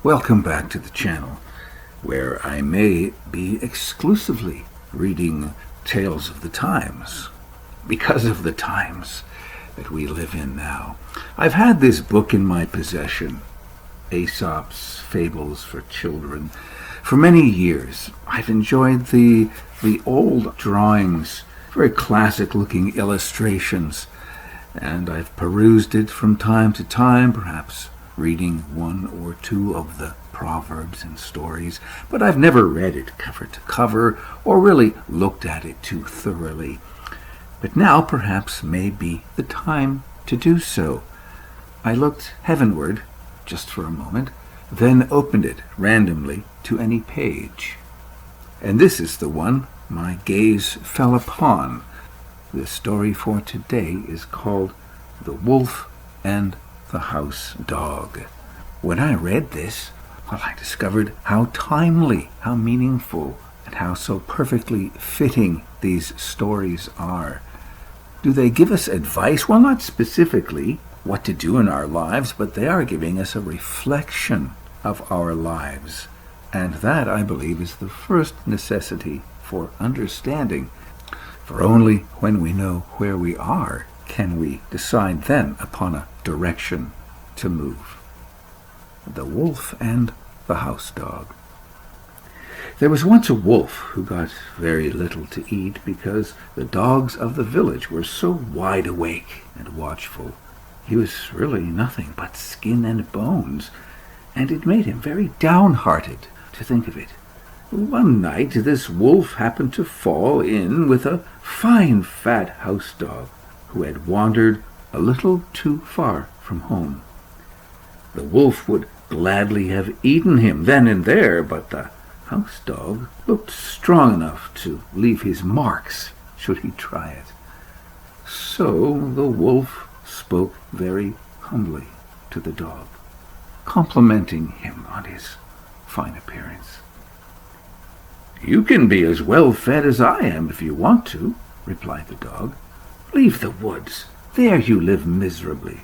Welcome back to the channel, where I may be exclusively reading tales of the times, because of the times that we live in now. I've had this book in my possession, Aesop's Fables for Children, for many years. I've enjoyed the old drawings, very classic-looking illustrations, and I've perused it from time to time, perhaps reading one or two of the proverbs and stories, but I've never read it cover to cover or really looked at it too thoroughly. But now perhaps may be the time to do so. I looked heavenward just for a moment, then opened it randomly to any page. And this is the one my gaze fell upon. The story for today is called The Wolf and the House Dog. When I read this, I discovered how timely, how meaningful, and how so perfectly fitting these stories are. Do they give us advice? Well, not specifically what to do in our lives, but they are giving us a reflection of our lives. And that, I believe, is the first necessity for understanding. For only when we know where we are can we decide then upon a direction to move. The Wolf and the House Dog. There was once a wolf who got very little to eat because the dogs of the village were so wide awake and watchful. He was really nothing but skin and bones, and it made him very downhearted to think of it. One night this wolf happened to fall in with a fine fat house dog who had wandered a little too far from home. The wolf would gladly have eaten him then and there, but the house dog looked strong enough to leave his marks should he try it. So the wolf spoke very humbly to the dog, complimenting him on his fine appearance. "You can be as well fed as I am if you want to," replied the dog. "Leave the woods. There you live miserably.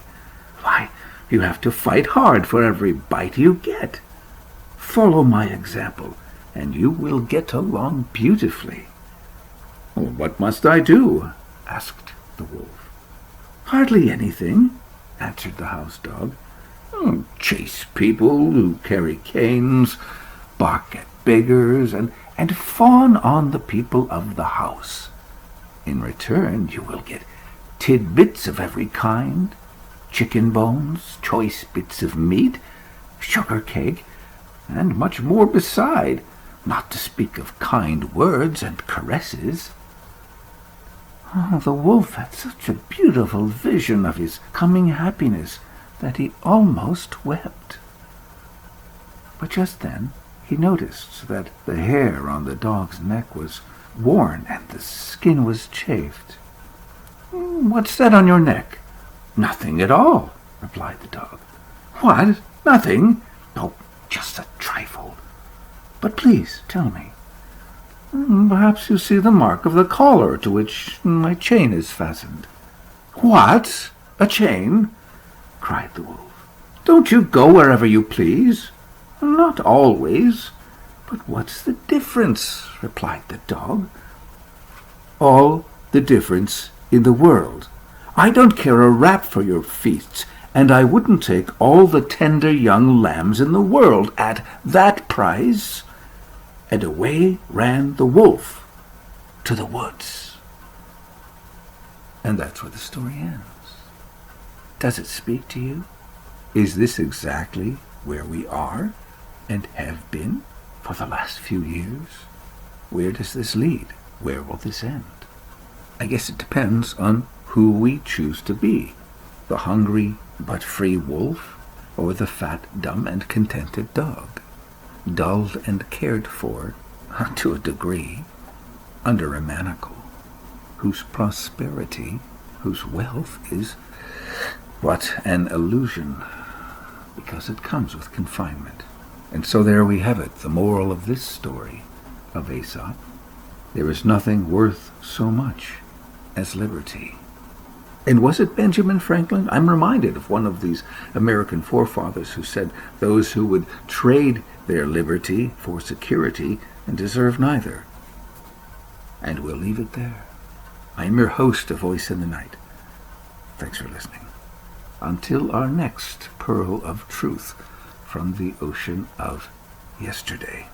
Why, you have to fight hard for every bite you get. Follow my example, and you will get along beautifully." "Well, what must I do?" asked the wolf. "Hardly anything," answered the house dog. "Chase people who carry canes, bark at beggars, and fawn on the people of the house. In return, you will get tidbits of every kind, chicken bones, choice bits of meat, sugar cake, and much more beside, not to speak of kind words and caresses." The wolf had such a beautiful vision of his coming happiness that he almost wept. But just then he noticed that the hair on the dog's neck was worn and the skin was chafed. "What's that on your neck?" "Nothing at all," replied the dog. "What? Nothing? Oh, just a trifle. But please tell me." "Perhaps you see the mark of the collar to which my chain is fastened." "What? A chain?" cried the wolf. "Don't you go wherever you please?" "Not always. But what's the difference?" replied the dog. "All the difference in the world. I don't care a rap for your feasts, and I wouldn't take all the tender young lambs in the world at that price." And away ran the wolf to the woods. And that's where the story ends. Does it speak to you? Is this exactly where we are and have been for the last few years? Where does this lead? Where will this end? I guess it depends on who we choose to be, the hungry but free wolf or the fat, dumb, and contented dog, dulled and cared for, to a degree, under a manacle, whose prosperity, whose wealth is but an illusion, because it comes with confinement. And so there we have it, the moral of this story of Aesop. There is nothing worth so much as liberty. And was it Benjamin Franklin? I'm reminded of one of these American forefathers who said those who would trade their liberty for security and deserve neither. And we'll leave it there. I am your host, A Voice in the Night. Thanks for listening. Until our next pearl of truth from the ocean of yesterday.